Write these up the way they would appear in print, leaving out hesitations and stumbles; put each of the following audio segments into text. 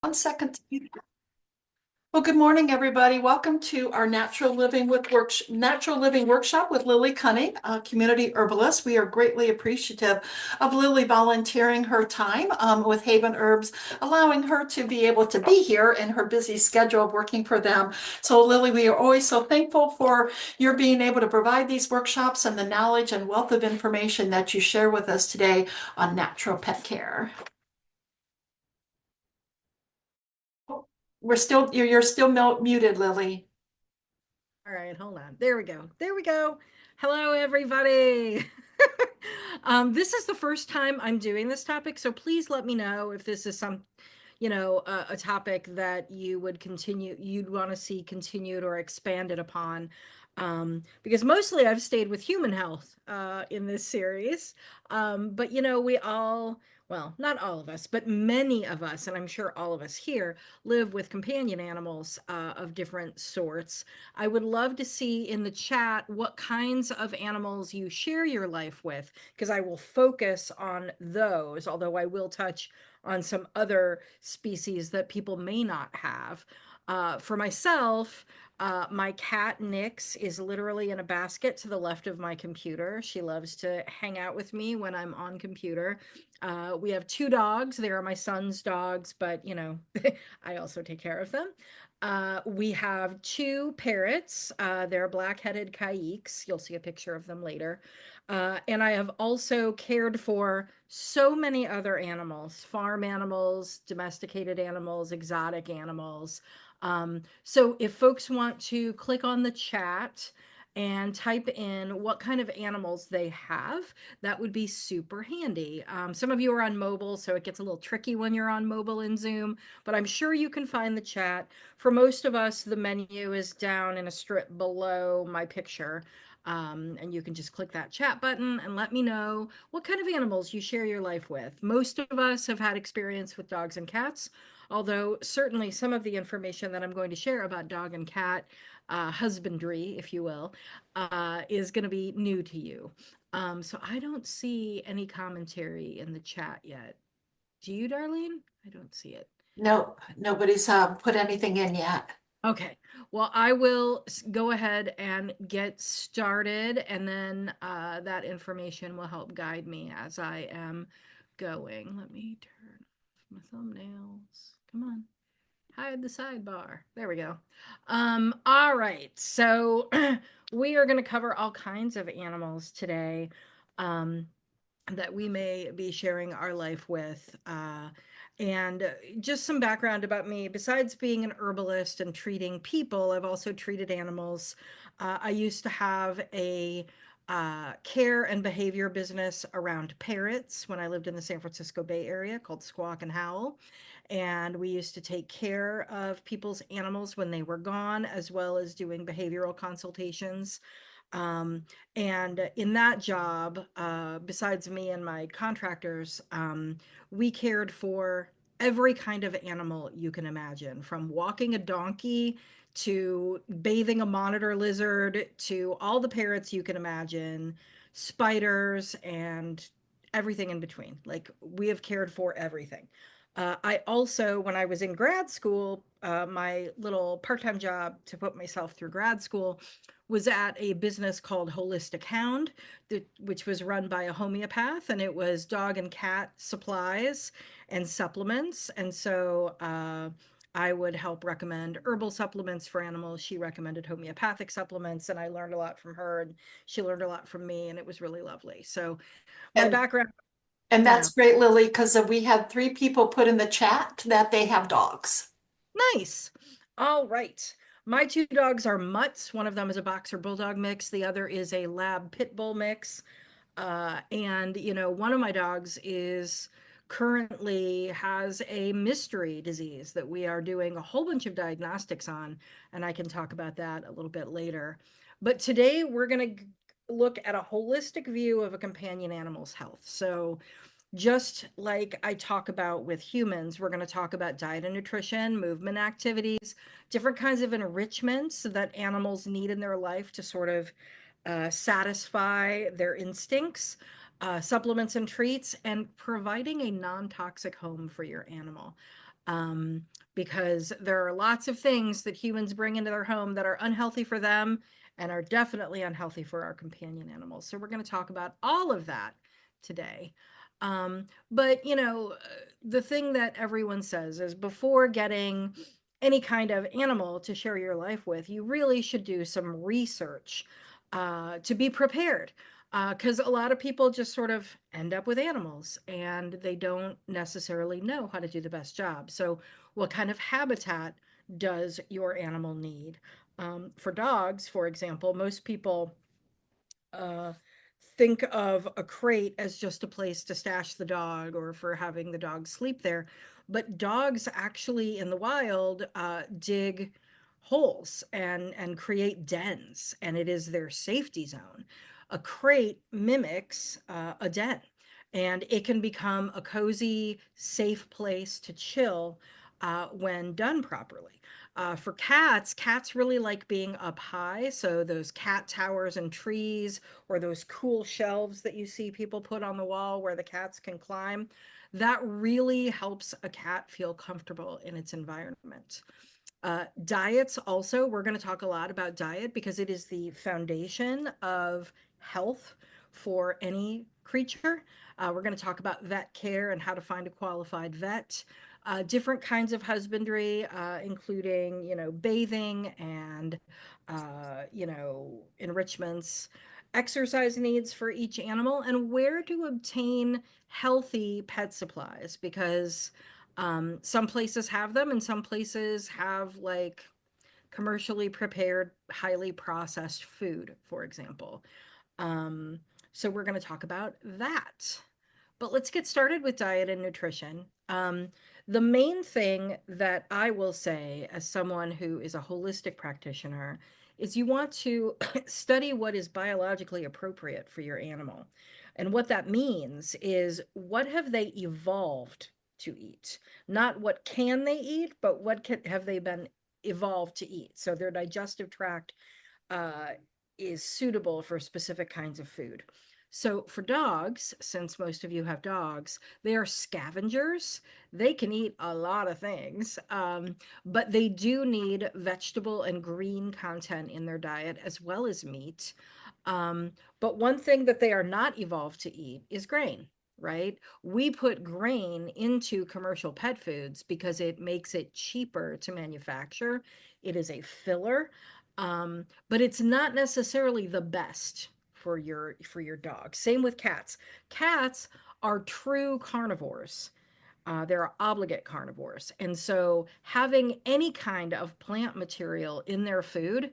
One second. Well, good morning, everybody. Welcome to our Natural Living Workshop with Lily Kunning, a community herbalist. We are greatly appreciative of Lily volunteering her time with Haven Herbs, allowing her to be able to be here in her busy schedule of working for them. So, Lily, we are always so thankful for your being able to provide these workshops and the knowledge and wealth of information that you share with us today on natural pet care. You're still muted, Lily. All right, hold on. There we go. There we go. Hello, everybody. This is the first time I'm doing this topic, so please let me know if this is a topic that you'd want to see continued or expanded upon. Because mostly I've stayed with human health in this series. But well, not all of us, but many of us, and I'm sure all of us here, live with companion animals of different sorts. I would love to see in the chat what kinds of animals you share your life with, because I will focus on those, although I will touch on some other species that people may not have. For myself, my cat Nix is literally in a basket to the left of my computer. She loves to hang out with me when I'm on computer. We have two dogs. They are my son's dogs, but I also take care of them. We have two parrots. They're black-headed caiques. You'll see a picture of them later. And I have also cared for so many other animals, farm animals, domesticated animals, exotic animals. So if folks want to click on the chat and type in what kind of animals they have, that would be super handy. Some of you are on mobile, so it gets a little tricky when you're on mobile in Zoom, but I'm sure you can find the chat. For most of us, the menu is down in a strip below my picture. And you can just click that chat button and let me know what kind of animals you share your life with. Most of us have had experience with dogs and cats, although certainly some of the information that I'm going to share about dog and cat husbandry, if you will, is going to be new to you. So I don't see any commentary in the chat yet. Do you, Darlene? I don't see it. No, nobody's put anything in yet. Okay. Well, I will go ahead and get started, and then that information will help guide me as I am going. Let me turn off my thumbnails. Come on. Hide the sidebar. There we go. All right. So we are going to cover all kinds of animals today. Um, that we may be sharing our life with. And just some background about me, besides being an herbalist and treating people, I've also treated animals. I used to have a care and behavior business around parrots when I lived in the San Francisco Bay Area called Squawk and Howl. And we used to take care of people's animals when they were gone, as well as doing behavioral consultations. Um, and in that job, besides me and my contractors, we cared for every kind of animal you can imagine, from walking a donkey to bathing a monitor lizard to all the parrots you can imagine, spiders, and everything in between. Like, we have cared for everything. I also, when I was in grad school, my little part time job to put myself through grad school was at a business called Holistic Hound, which was run by a homeopath, and it was dog and cat supplies and supplements. And so I would help recommend herbal supplements for animals. She recommended homeopathic supplements, and I learned a lot from her, and she learned a lot from me, and it was really lovely. So my And background, and you know, that's great, Lily, because we had three people put in the chat that they have dogs. nice. All right. My two dogs are mutts. One of them is a boxer bulldog mix. The other is a lab pit bull mix. And one of my dogs is currently has a mystery disease that we are doing a whole bunch of diagnostics on, and I can talk about that a little bit later. But today we're going to look at a holistic view of a companion animal's health. So just like I talk about with humans, we're going to talk about diet and nutrition, movement activities, different kinds of enrichments that animals need in their life to sort of satisfy their instincts, supplements and treats, and providing a non toxic home for your animal. um, because there are lots of things that humans bring into their home that are unhealthy for them and are definitely unhealthy for our companion animals. So we're going to talk about all of that today. But the thing that everyone says is before getting any kind of animal to share your life with, you really should do some research to be prepared. Because a lot of people just sort of end up with animals and they don't necessarily know how to do the best job. So, what kind of habitat does your animal need? For dogs, for example, most people uh, think of a crate as just a place to stash the dog or for having the dog sleep there. But dogs actually in the wild dig holes and create dens, and it is their safety zone. A crate mimics a den, and it can become a cozy, safe place to chill when done properly. For cats, cats really like being up high. So those cat towers and trees, or those cool shelves that you see people put on the wall where the cats can climb, that really helps a cat feel comfortable in its environment. Diets also, we're going to talk a lot about diet because it is the foundation of health for any creature. We're going to talk about vet care and how to find a qualified vet. Different kinds of husbandry, including, bathing and, enrichments, exercise needs for each animal, and where to obtain healthy pet supplies because some places have them, and some places have like commercially prepared, highly processed food, for example. Um, so we're going to talk about that. But let's get started with diet and nutrition. The main thing that I will say, as someone who is a holistic practitioner, is you want to study what is biologically appropriate for your animal. And what that means is what have they evolved to eat? Not what can they eat, but have they been evolved to eat? So their digestive tract uh, is suitable for specific kinds of food. So, for dogs, since most of you have dogs, they are scavengers. They can eat a lot of things, but they do need vegetable and green content in their diet as well as meat. Um, but one thing that they are not evolved to eat is grain, right? We put grain into commercial pet foods because it makes it cheaper to manufacture. It is a filler, but it's not necessarily the best for your dog. Same with cats. Cats are true carnivores. They're obligate carnivores. And so having any kind of plant material in their food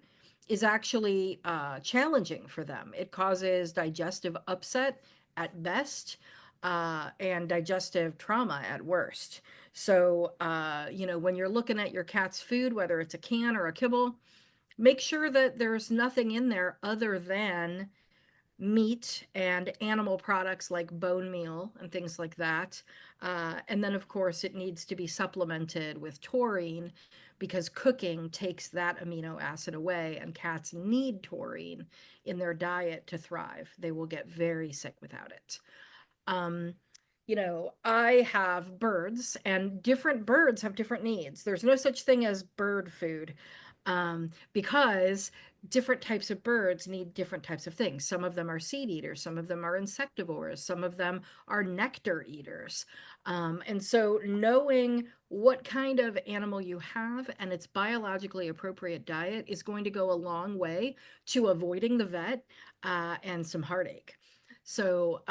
is actually challenging for them. It causes digestive upset at best and digestive trauma at worst. So, when you're looking at your cat's food, whether it's a can or a kibble, make sure that there's nothing in there other than meat and animal products like bone meal and things like that. And then, of course, it needs to be supplemented with taurine because cooking takes that amino acid away, and cats need taurine in their diet to thrive. They will get very sick without it. Um, I have birds, and different birds have different needs. There's no such thing as bird food because different types of birds need different types of things. Some of them are seed eaters, some of them are insectivores, some of them are nectar eaters. And so, knowing what kind of animal you have and its biologically appropriate diet is going to go a long way to avoiding the vet and some heartache. So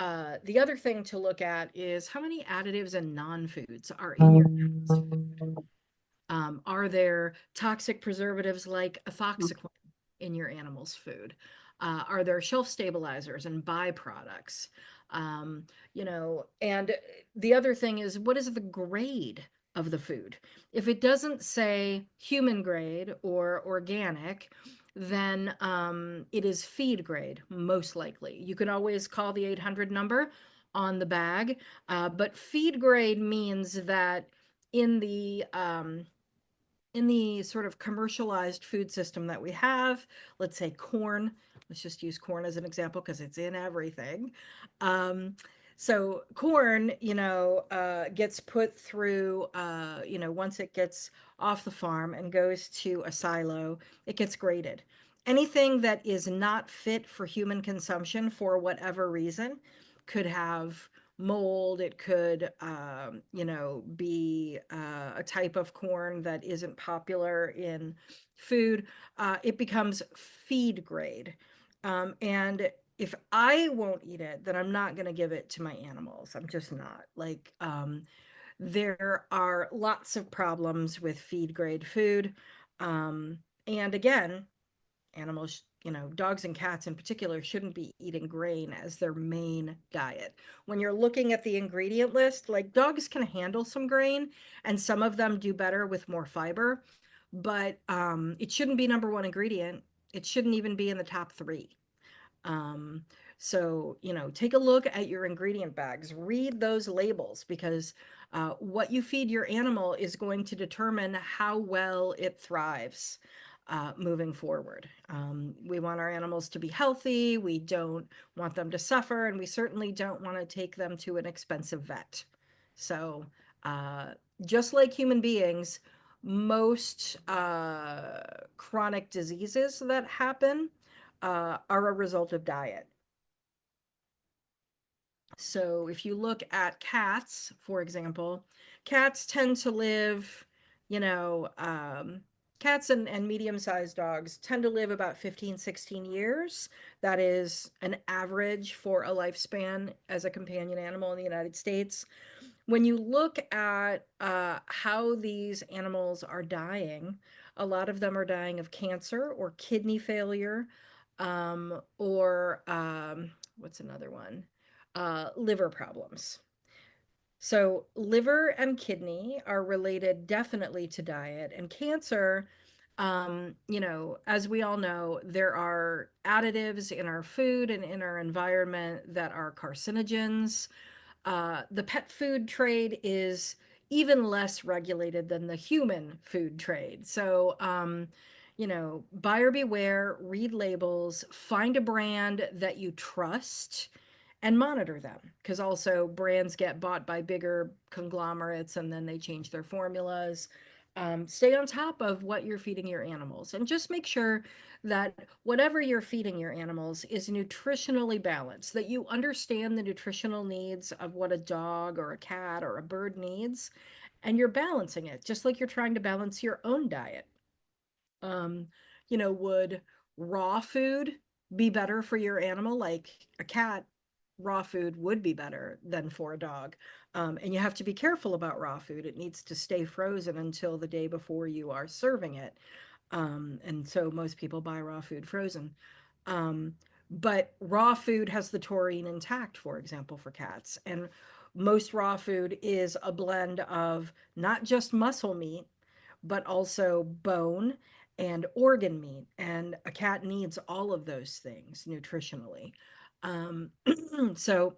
the other thing to look at is how many additives and non-foods are in your food. Are there toxic preservatives like ethoxyquin in your animal's food? Are there shelf stabilizers and byproducts? And the other thing is, what is the grade of the food? If it doesn't say human grade or organic, then it is feed grade, most likely. You can always call the 800 number on the bag, but feed grade means that in the um, in the sort of commercialized food system that we have, let's say corn, let's just use corn as an example because it's in everything. Um, So corn, gets put through, once it gets off the farm and goes to a silo, it gets graded. Anything that is not fit for human consumption for whatever reason could have mold. It could, be a type of corn that isn't popular in food. It becomes feed grade. And if I won't eat it, then I'm not going to give it to my animals. I'm just not. There are lots of problems with feed grade food. Um, and again, animals, dogs and cats in particular, shouldn't be eating grain as their main diet. When you're looking at the ingredient list, like dogs can handle some grain, and some of them do better with more fiber, but it shouldn't be number one ingredient. It shouldn't even be in the top three. Um, so, take a look at your ingredient bags, read those labels because what you feed your animal is going to determine how well it thrives moving forward. We want our animals to be healthy, we don't want them to suffer, and we certainly don't want to take them to an expensive vet. So, uh, just like human beings, most chronic diseases that happen are a result of diet. So if you look at cats, for example, cats tend to live, you know, cats and medium-sized dogs tend to live about 15, 16 years. That is an average for a lifespan as a companion animal in the United States. When you look at how these animals are dying, a lot of them are dying of cancer or kidney failure, or what's another one? Liver problems. So, liver and kidney are related definitely to diet, and cancer. As we all know, there are additives in our food and in our environment that are carcinogens. The pet food trade is even less regulated than the human food trade. So, buyer beware, read labels, find a brand that you trust and monitor them because also brands get bought by bigger conglomerates and then they change their formulas. Stay on top of what you're feeding your animals and just make sure that whatever you're feeding your animals is nutritionally balanced, that you understand the nutritional needs of what a dog or a cat or a bird needs, and you're balancing it just like you're trying to balance your own diet. Um, would raw food be better for your animal? Like a cat, raw food would be better than for a dog. And you have to be careful about raw food. It needs to stay frozen until the day before you are serving it. And so most people buy raw food frozen. Um, but raw food has the taurine intact, for example, for cats. And most raw food is a blend of not just muscle meat, but also bone and organ meat. And a cat needs all of those things nutritionally. Um, so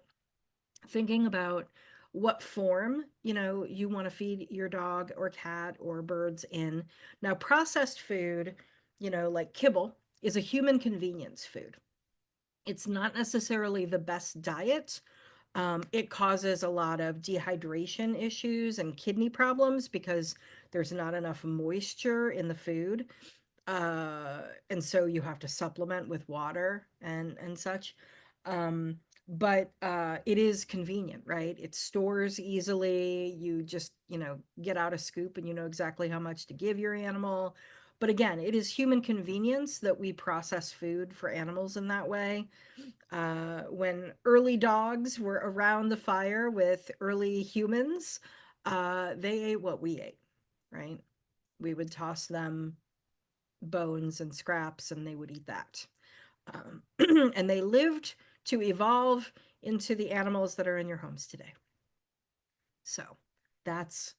thinking about what form, you want to feed your dog or cat or birds in. Now, processed food, like kibble, is a human convenience food. It's not necessarily the best diet. It causes a lot of dehydration issues and kidney problems because there's not enough moisture in the food. And so you have to supplement with water and such. But it is convenient, right? It stores easily. You just, get out a scoop and you know exactly how much to give your animal. But again, it is human convenience that we process food for animals in that way. When early dogs were around the fire with early humans, they ate what we ate, right? We would toss them bones and scraps and they would eat that. Um, and they lived to evolve into the animals that are in your homes today. So that's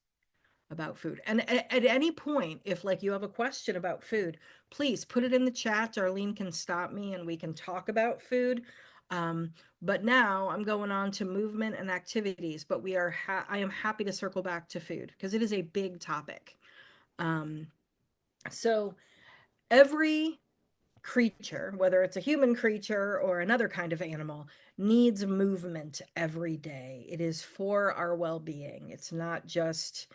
about food. And at any point, if like you have a question about food, please put it in the chat. Darlene can stop me and we can talk about food. But now I'm going on to movement and activities, but I am happy to circle back to food because it is a big topic. Um, so every creature, whether it's a human creature or another kind of animal, needs movement every day. It is for our well-being. It's not just,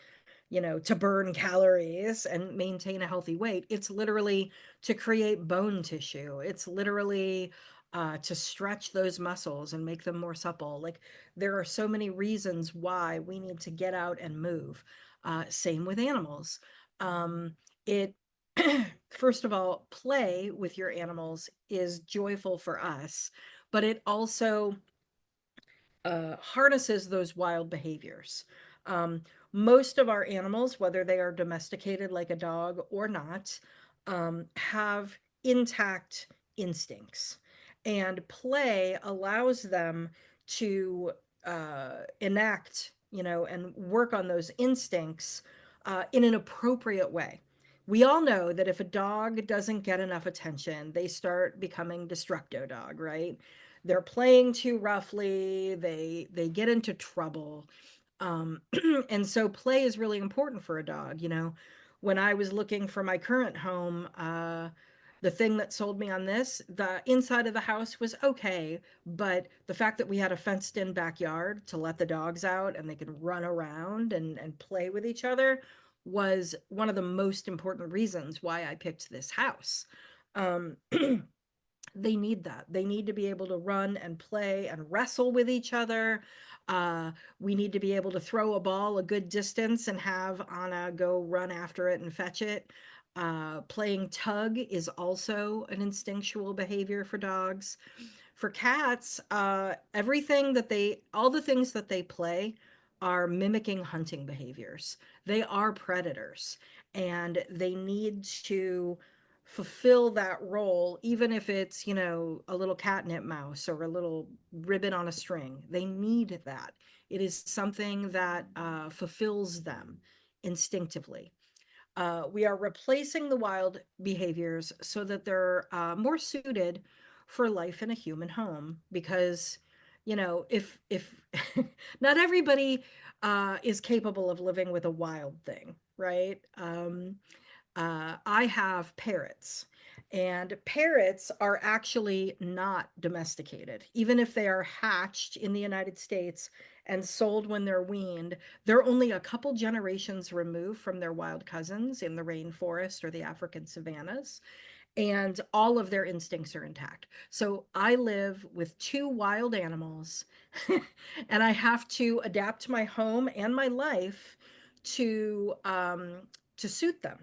to burn calories and maintain a healthy weight. It's literally to create bone tissue. It's literally to stretch those muscles and make them more supple. Like, there are so many reasons why we need to get out and move. Same with animals. It First of all, play with your animals is joyful for us, but it also harnesses those wild behaviors. Um, Most of our animals, whether they are domesticated like a dog or not, have intact instincts. And play allows them to enact, and work on those instincts in an appropriate way. We all know that if a dog doesn't get enough attention, they start becoming destructo dog, right? They're playing too roughly, they get into trouble. um, and so play is really important for a dog. When I was looking for my current home, the thing that sold me on this, the inside of the house was okay, but the fact that we had a fenced in backyard to let the dogs out and they could run around and play with each other was one of the most important reasons why I picked this house. um, they need that. They need to be able to run and play and wrestle with each other. Uh, we need to be able to throw a ball a good distance and have Anna go run after it and fetch it. Playing tug is also an instinctual behavior for dogs. For cats, all the things that they play are mimicking hunting behaviors. They are predators, and they need to fulfill that role, even if it's, a little catnip mouse or a little ribbon on a string. They need that. It is something that fulfills them instinctively. We are replacing the wild behaviors so that they're more suited for life in a human home. Because, if not everybody is capable of living with a wild thing, right? I have parrots, and parrots are actually not domesticated. Even if they are hatched in the United States and sold when they're weaned, they're only a couple generations removed from their wild cousins in the rainforest or the African savannas, and all of their instincts are intact. So I live with two wild animals, and I have to adapt my home and my life to suit them.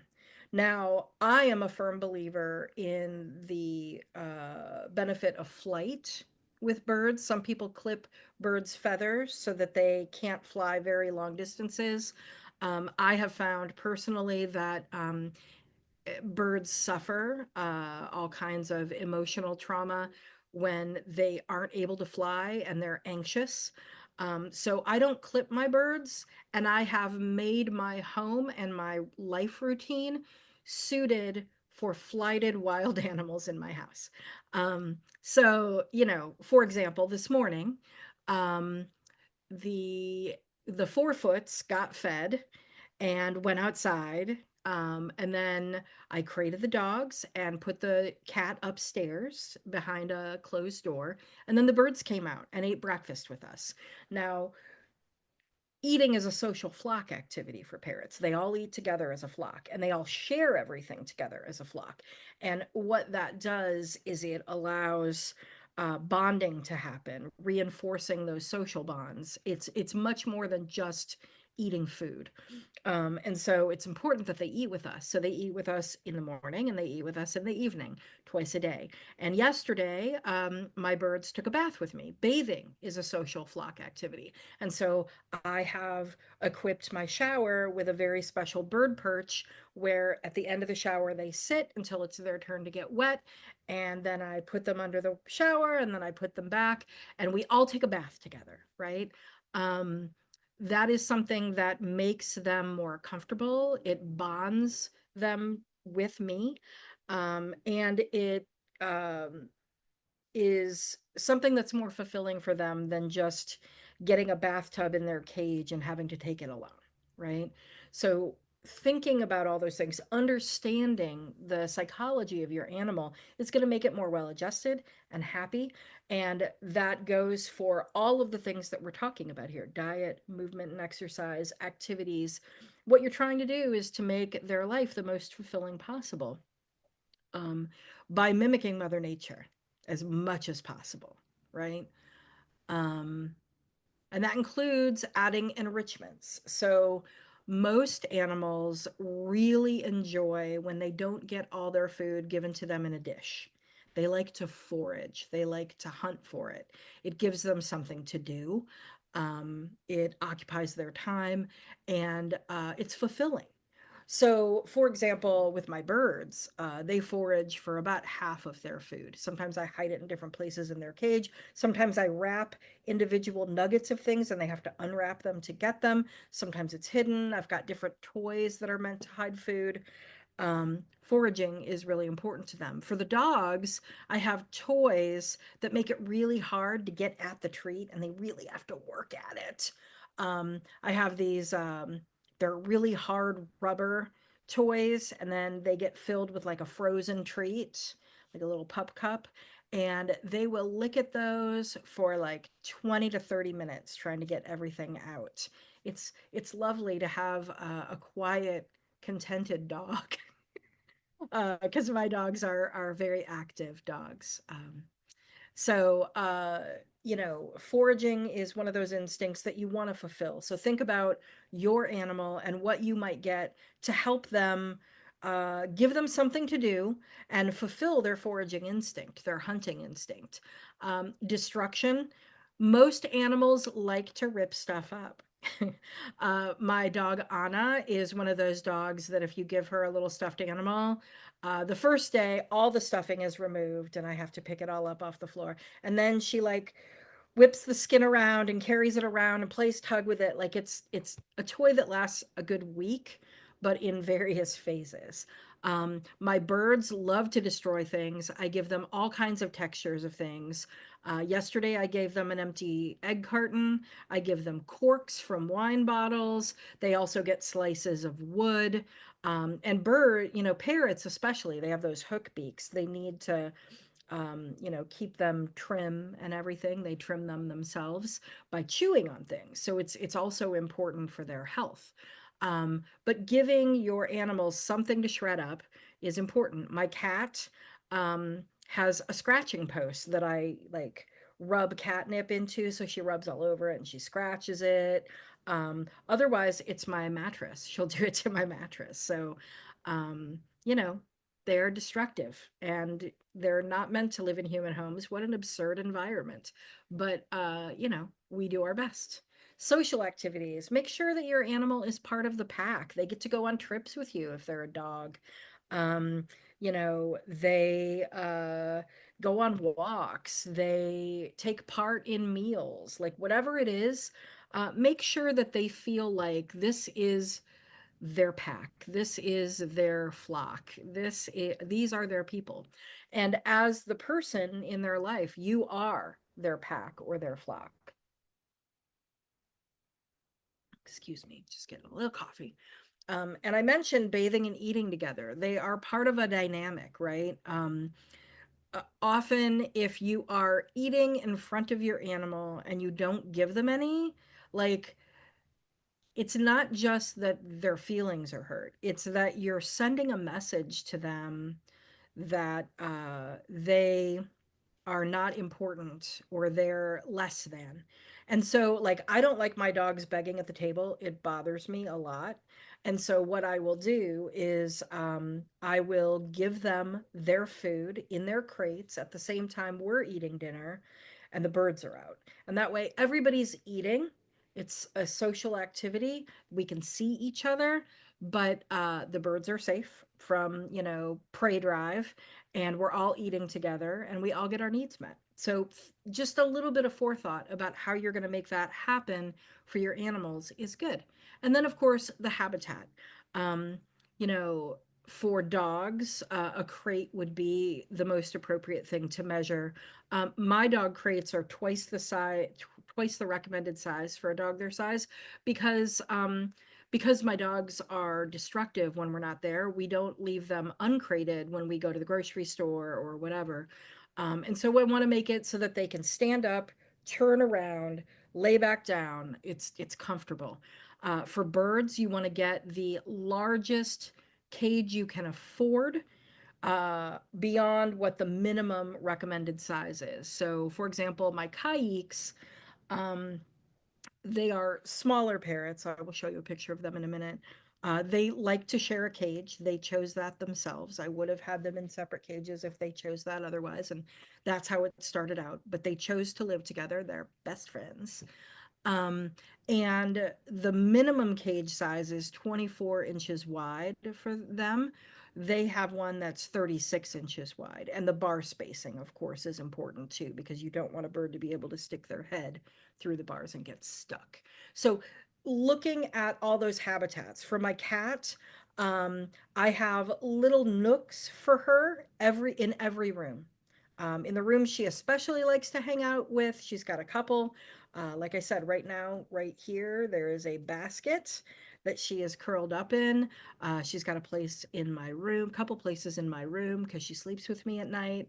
Now, I am a firm believer in the benefit of flight with birds. Some people clip birds' feathers so that they can't fly very long distances. I have found personally that birds suffer all kinds of emotional trauma when they aren't able to fly and they're anxious. So I don't clip my birds, and I have made my home and my life routine suited for flighted wild animals in my house. So, for example, this morning, um, the the four-foots got fed and went outside. And then I crated the dogs and put the cat upstairs behind a closed door. And then the birds came out and ate breakfast with us. Now, eating is a social flock activity for parrots. They all eat together as a flock, and they all share everything together as a flock. And what that does is it allows bonding to happen, reinforcing those social bonds. It's much more than just eating food. And so it's important that they eat with us. So they eat with us in the morning and they eat with us in the evening, twice a day. And yesterday, my birds took a bath with me. Bathing is a social flock activity. And so I have equipped my shower with a very special bird perch where at the end of the shower, they sit until it's their turn to get wet. And then I put them under the shower and then I put them back, and we all take a bath together, right? Um, that is something that makes them more comfortable. It bonds them with me. And it um, is something that's more fulfilling for them than just getting a bathtub in their cage and having to take it alone, right? So thinking about all those things, understanding the psychology of your animal, is going to make it more well adjusted and happy. And that goes for all of the things that we're talking about here: diet, movement and exercise, activities. What you're trying to do is to make their life the most fulfilling possible, um, by mimicking Mother Nature as much as possible, right? Um, and that includes adding enrichments. So most animals really enjoy when they don't get all their food given to them in a dish. They like to forage, they like to hunt for it. It gives them something to do. It occupies their time, and it's fulfilling. So, for example, with my birds, they forage for about half of their food. Sometimes I hide it in different places in their cage. Sometimes I wrap individual nuggets of things and they have to unwrap them to get them. Sometimes it's hidden. I've got different toys that are meant to hide food. Foraging is really important to them. For the dogs, I have toys that make it really hard to get at the treat and they really have to work at it. I have these, they're really hard rubber toys, and then they get filled with like a frozen treat, like a little pup cup. And they will lick at those for like 20 to 30 minutes trying to get everything out. It's lovely to have a quiet, contented dog. Because my dogs are very active dogs. So, foraging is one of those instincts that you want to fulfill. So think about your animal and what you might get to help them, give them something to do and fulfill their foraging instinct, their hunting instinct. Destruction. Most animals like to rip stuff up. My dog Anna is one of those dogs that if you give her a little stuffed animal, the first day, all the stuffing is removed, and I have to pick it all up off the floor. And then she like whips the skin around and carries it around and plays tug with it. Like it's a toy that lasts a good week, but in various phases. My birds love to destroy things. I give them all kinds of textures of things. Yesterday, I gave them an empty egg carton. I give them corks from wine bottles. They also get slices of wood. And parrots especially, they have those hook beaks. They need to, keep them trim and everything. They trim them themselves by chewing on things. So it's also important for their health. But giving your animals something to shred up is important. My cat has a scratching post that I like rub catnip into, so she rubs all over it and she scratches it. Otherwise, it's my mattress. She'll do it to my mattress. So, um, you know, they're destructive and they're not meant to live in human homes. What an absurd environment. But we do our best. Social activities. Make sure that your animal is part of the pack. They get to go on trips with you if they're a dog. They go on walks, they take part in meals, like whatever it is, make sure that they feel like this is their pack. This is their flock. These are their people. And as the person in their life, you are their pack or their flock. Excuse me, just getting a little coffee. And I mentioned bathing and eating together. They are part of a dynamic, right? Often, if you are eating in front of your animal and you don't give them any, like it's not just that their feelings are hurt, it's that you're sending a message to them that they are not important or they're less than. And so, like, I don't like my dogs begging at the table. It bothers me a lot. And so, what I will do is I will give them their food in their crates at the same time we're eating dinner and the birds are out. And that way, everybody's eating. It's a social activity. We can see each other, but the birds are safe from, prey drive, and we're all eating together and we all get our needs met. So just a little bit of forethought about how you're going to make that happen for your animals is good. And then of course the habitat. Um, you know, for dogs, a crate would be the most appropriate thing to measure. My dog crates are twice the size, twice the recommended size for a dog their size, because because my dogs are destructive when we're not there, we don't leave them uncrated when we go to the grocery store or whatever. And so I want to make it so that they can stand up, turn around, lay back down. It's comfortable. For birds, you want to get the largest cage you can afford, beyond what the minimum recommended size is. So, for example, my kayaks, um, they are smaller parrots. I will show you a picture of them in a minute. They like to share a cage. They chose that themselves. I would have had them in separate cages if they chose that otherwise, and that's how it started out. But they chose to live together. They're best friends. Um, and the minimum cage size is 24 inches wide for them. They have one that's 36 inches wide. And the bar spacing, of course, is important too, because you don't want a bird to be able to stick their head through the bars and get stuck. So, looking at all those habitats for my cat, I have little nooks for her in every room. In the room she especially likes to hang out with, she's got a couple. Like I said, right now, right here, there is a basket that she is curled up in. She's got a place in my room, couple places in my room because she sleeps with me at night.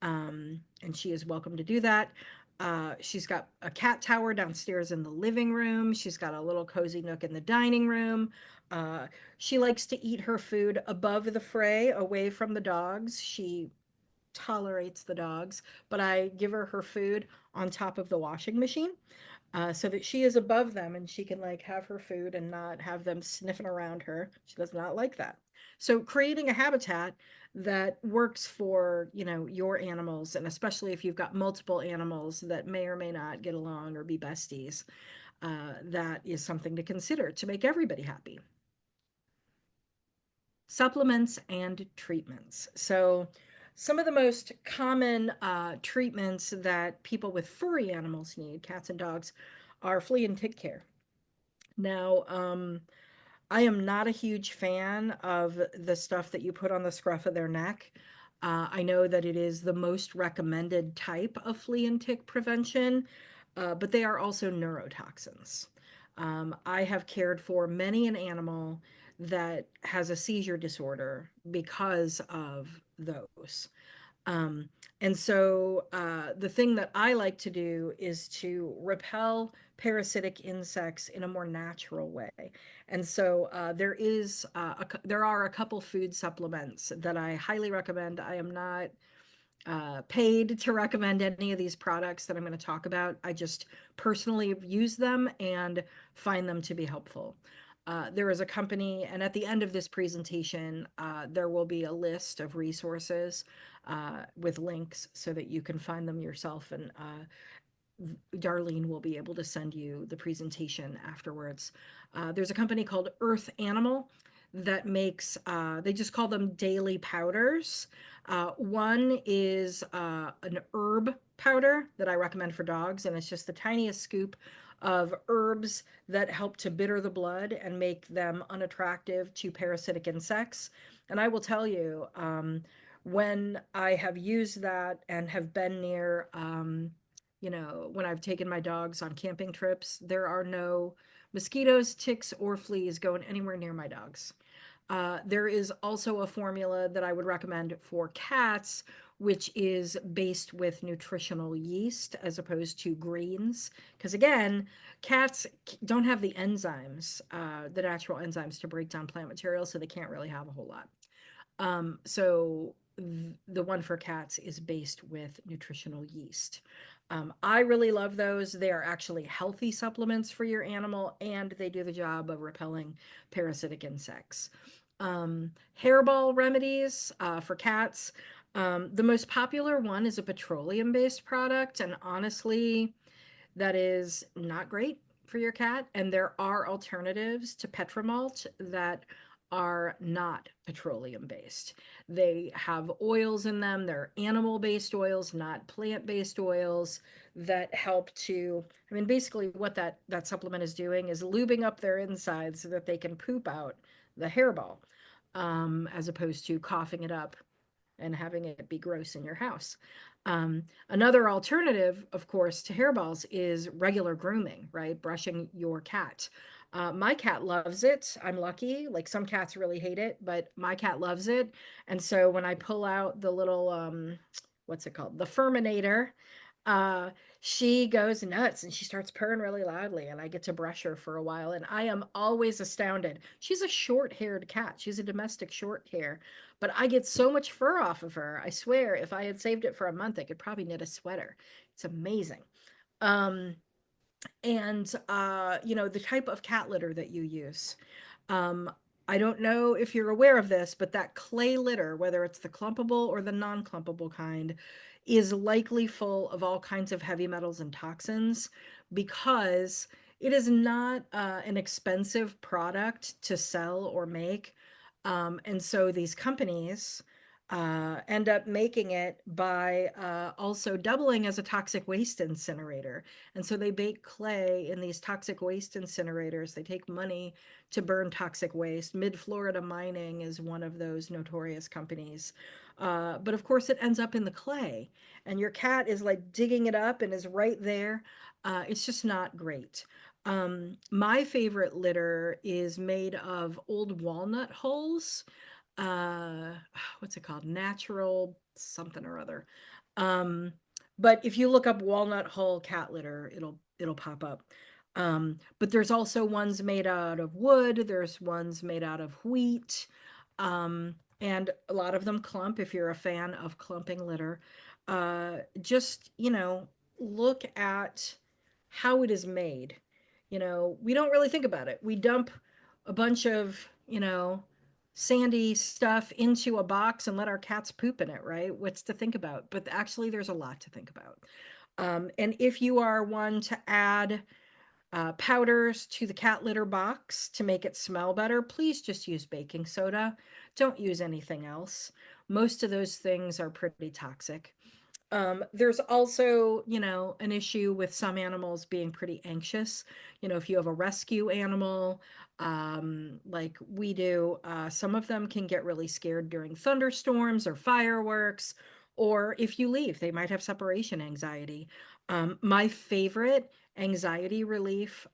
And she is welcome to do that. She's got a cat tower downstairs in the living room. She's got a little cozy nook in the dining room. Uh, she likes to eat her food above the fray, away from the dogs. She tolerates the dogs, but I give her food on top of the washing machine, so that she is above them and she can like have her food and not have them sniffing around her. She does not like that. So creating a habitat that works for, your animals, and especially if you've got multiple animals that may or may not get along or be besties, that is something to consider to make everybody happy. Supplements and treatments. So, some of the most common treatments that people with furry animals need, cats and dogs, are flea and tick care. Now, I am not a huge fan of the stuff that you put on the scruff of their neck. I know that it is the most recommended type of flea and tick prevention, but they are also neurotoxins. I have cared for many an animal that has a seizure disorder because of those. Um, and so the thing that I like to do is to repel parasitic insects in a more natural way. And so there are a couple food supplements that I highly recommend. I am not paid to recommend any of these products that I'm going to talk about. I just personally use them and find them to be helpful. There is a company, and at the end of this presentation, there will be a list of resources with links so that you can find them yourself. And Darlene will be able to send you the presentation afterwards. There's a company called Earth Animal that makes, they just call them daily powders. One is an herb powder that I recommend for dogs, and it's just the tiniest scoop of herbs that help to bitter the blood and make them unattractive to parasitic insects. And I will tell you, when I have used that and have been near, when I've taken my dogs on camping trips, there are no mosquitoes, ticks, or fleas going anywhere near my dogs. There is also a formula that I would recommend for cats, which is based with nutritional yeast as opposed to greens. Because again, cats don't have the enzymes, the natural enzymes to break down plant material, so they can't really have a whole lot. So the one for cats is based with nutritional yeast. I really love those. They are actually healthy supplements for your animal, and they do the job of repelling parasitic insects. Hairball remedies for cats. The most popular one is a petroleum-based product, and honestly, that is not great for your cat. And there are alternatives to Petramalt that are not petroleum based. They have oils in them. They're animal based oils, not plant based oils that help to, I mean, basically what that supplement is doing is lubing up their insides so that they can poop out the hairball, as opposed to coughing it up and having it be gross in your house. Another alternative, of course, to hairballs is regular grooming, right? Brushing your cat. My cat loves it. I'm lucky. Like some cats really hate it, but my cat loves it. And so when I pull out the little what's it called? The Furminator, uh, she goes nuts and she starts purring really loudly, and I get to brush her for a while. And I am always astounded. She's a short-haired cat. She's a domestic short hair, but I get so much fur off of her. I swear, if I had saved it for a month, I could probably knit a sweater. It's amazing. Um, and the type of cat litter that you use. Um, I don't know if you're aware of this, but that clay litter, whether it's the clumpable or the non-clumpable kind, is likely full of all kinds of heavy metals and toxins because it is not an expensive product to sell or make. And so these companies end up making it by also doubling as a toxic waste incinerator. And so they bake clay in these toxic waste incinerators. They take money to burn toxic waste. Mid Florida Mining is one of those notorious companies. But of course, it ends up in the clay, and your cat is like digging it up and is right there. It's just not great. My favorite litter is made of old walnut hulls. uh what's it called, natural something or other. um but if you look up walnut hull cat litter, it'll pop up. But there's also ones made out of wood, there's ones made out of wheat, and a lot of them clump if you're a fan of clumping litter. Just look at how it is made. We don't really think about it. We dump a bunch of sandy stuff into a box and let our cats poop in it, right? What's to think about? But actually, there's a lot to think about. And if you are one to add powders to the cat litter box to make it smell better, please just use baking soda. Don't use anything else. Most of those things are pretty toxic. There's also, an issue with some animals being pretty anxious. If you have a rescue animal, like we do, some of them can get really scared during thunderstorms or fireworks, or if you leave, they might have separation anxiety. My favorite anxiety relief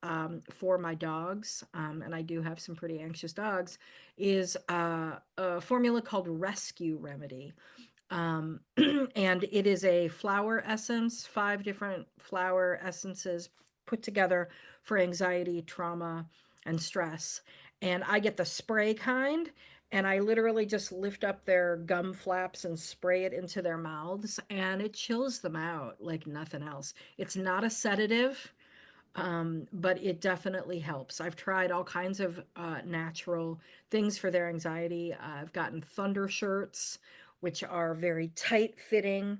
for my dogs, and I do have some pretty anxious dogs, is a formula called Rescue Remedy. um, and it is a flower essence, 5 different flower essences put together for anxiety, trauma, and stress. And I get the spray kind, and I literally just lift up their gum flaps and spray it into their mouths, and it chills them out like nothing else. It's not a sedative, but it definitely helps. I've tried all kinds of natural things for their anxiety. I've gotten thunder shirts, which are very tight fitting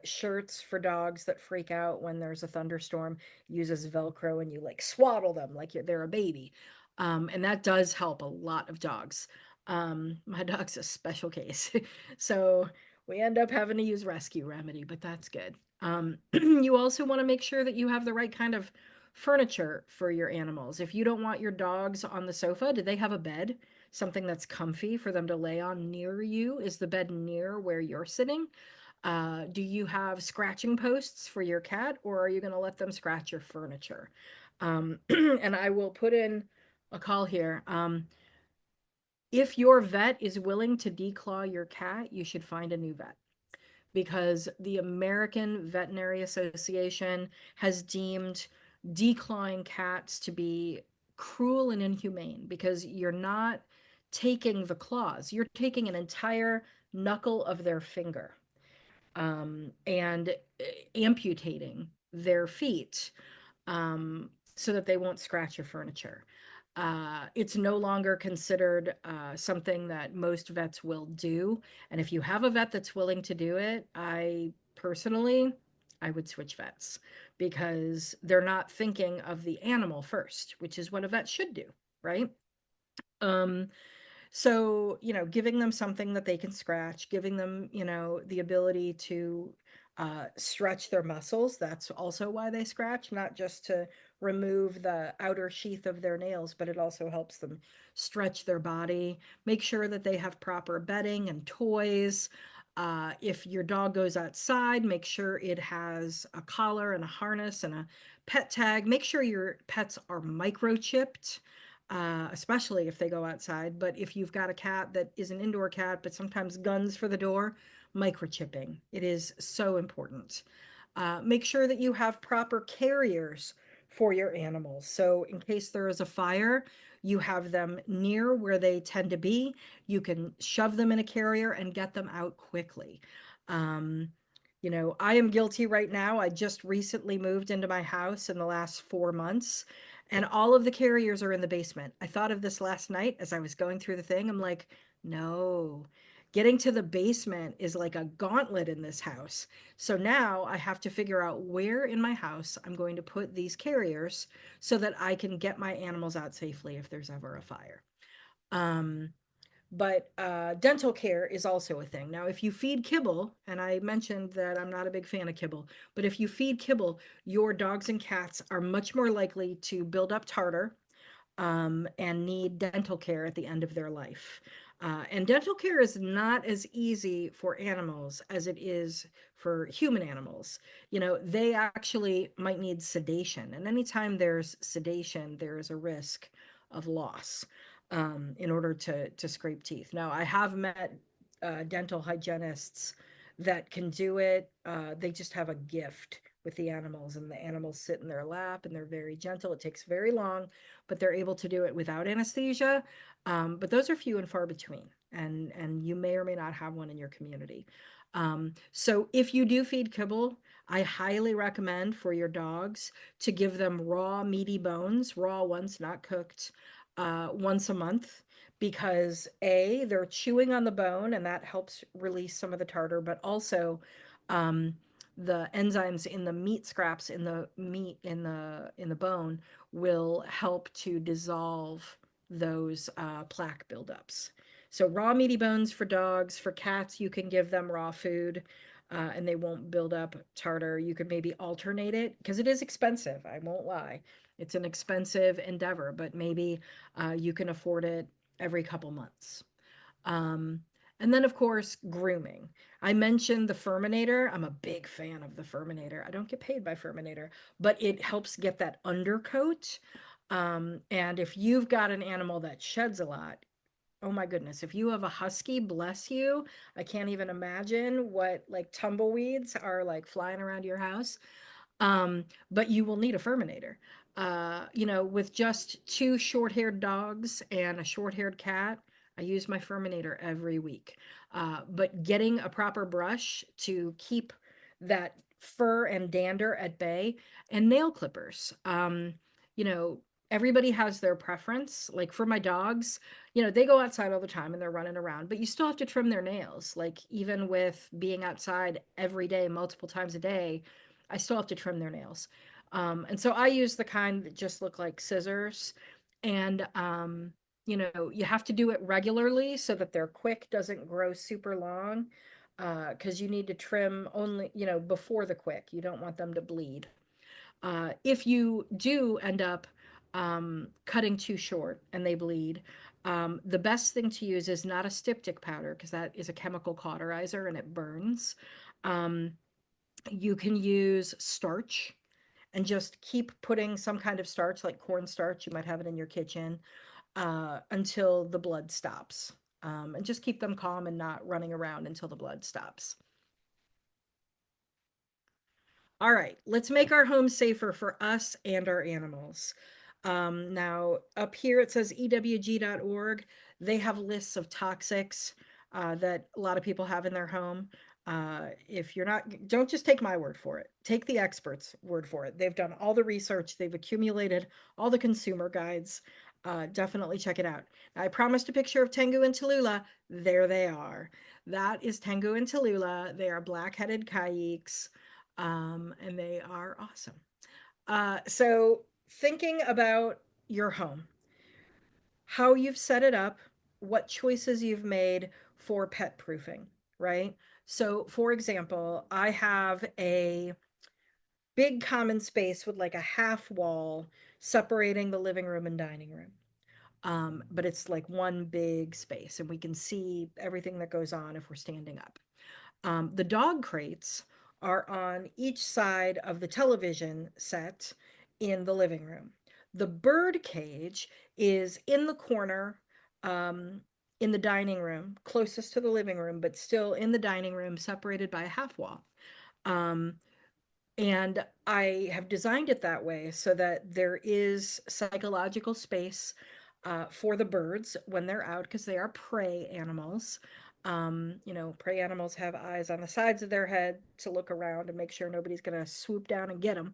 shirts for dogs that freak out when there's a thunderstorm. Uses Velcro and you like swaddle them like they're a baby. And that does help a lot of dogs. My dog's a special case. So we end up having to use Rescue Remedy, but that's good. You also want to make sure that you have the right kind of furniture for your animals. If you don't want your dogs on the sofa, do they have a bed? Something that's comfy for them to lay on near you? Is the bed near where you're sitting? Do you have scratching posts for your cat, or are you going to let them scratch your furniture? And I will put in a call here. If your vet is willing to declaw your cat, you should find a new vet, because the American Veterinary Association has deemed declawing cats to be cruel and inhumane because you're not taking the claws, you're taking an entire knuckle of their finger, and amputating their feet, so that they won't scratch your furniture. It's no longer considered something that most vets will do. And if you have a vet that's willing to do it, I would switch vets, because they're not thinking of the animal first, which is what a vet should do, right? Um, so, giving them something that they can scratch, giving them, the ability to stretch their muscles. That's also why they scratch, not just to remove the outer sheath of their nails, but it also helps them stretch their body, make sure that they have proper bedding and toys. If your dog goes outside, make sure it has a collar and a harness and a pet tag. Make sure your pets are microchipped, especially if they go outside. But if you've got a cat that is an indoor cat, but sometimes guns for the door, microchipping. It is so important. Make sure that you have proper carriers for your animals. So, in case there is a fire, you have them near where they tend to be. You can shove them in a carrier and get them out quickly. Um, I am guilty right now. I just recently moved into my house in the last 4 months, and all of the carriers are in the basement. I thought of this last night as I was going through the thing. I'm like, no, getting to the basement is like a gauntlet in this house. So now I have to figure out where in my house I'm going to put these carriers so that I can get my animals out safely if there's ever a fire. Um, but dental care is also a thing. Now, if you feed kibble, and I mentioned that I'm not a big fan of kibble, but if you feed kibble, your dogs and cats are much more likely to build up tartar and need dental care at the end of their life. And dental care is not as easy for animals as it is for human animals. They actually might need sedation. And anytime there's sedation, there is a risk of loss in order to scrape teeth. Now, I have met dental hygienists that can do it. They just have a gift with the animals, and the animals sit in their lap and they're very gentle. It takes very long, but they're able to do it without anesthesia. But those are few and far between, and you may or may not have one in your community. So if you do feed kibble, I highly recommend for your dogs to give them raw meaty bones, raw ones, not cooked, once a month. Because they're chewing on the bone and that helps release some of the tartar, but also um, the enzymes in the meat scraps in the meat in the bone will help to dissolve those plaque buildups. So raw meaty bones for dogs. For cats, you can give them raw food, and they won't build up tartar. You could maybe alternate it because it is expensive. I won't lie. It's an expensive endeavor, but maybe you can afford it every couple months. Um, and then, of course, grooming. I mentioned the Furminator. I'm a big fan of the Furminator. I don't get paid by Furminator, but it helps get that undercoat. And if you've got an animal that sheds a lot, oh my goodness, if you have a husky, bless you. I can't even imagine what like tumbleweeds are like flying around your house. But you will need a Furminator. With just two short-haired dogs and a short-haired cat, I use my Furminator every week. But getting a proper brush to keep that fur and dander at bay, and nail clippers. You know, Everybody has their preference. Like for my dogs, they go outside all the time and they're running around, but you still have to trim their nails. Like even with being outside every day, multiple times a day, I still have to trim their nails. And so I use the kind that just look like scissors. And, you have to do it regularly so that their quick doesn't grow super long. Because you need to trim only, before the quick. You don't want them to bleed. If you do end up cutting too short and they bleed, the best thing to use is not a styptic powder because that is a chemical cauterizer and it burns. Um, you can use starch and just keep putting some kind of starch, like cornstarch, you might have it in your kitchen, until the blood stops. And just keep them calm and not running around until the blood stops. All right, let's make our home safer for us and our animals. Now, up here it says ewg.org. They have lists of toxics that a lot of people have in their home. If you're not, don't just take my word for it. Take the experts' word for it. They've done all the research, they've accumulated all the consumer guides. Definitely check it out. Now, I promised a picture of Tengu and Tallulah. There they are. That is Tengu and Tallulah. They are black-headed kayaks and they are awesome. So, thinking about your home, how you've set it up, what choices you've made for pet proofing, right? So, for example, I have a big common space with like a half wall separating the living room and dining room. But it's like one big space, and we can see everything that goes on if we're standing up. The dog crates are on each side of the television set in the living room. The bird cage is in the corner, um, in the dining room, closest to the living room, but still in the dining room, separated by a half wall. Um, and I have designed it that way so that there is psychological space for the birds when they're out because they are prey animals. Prey animals have eyes on the sides of their head to look around and make sure nobody's going to swoop down and get them.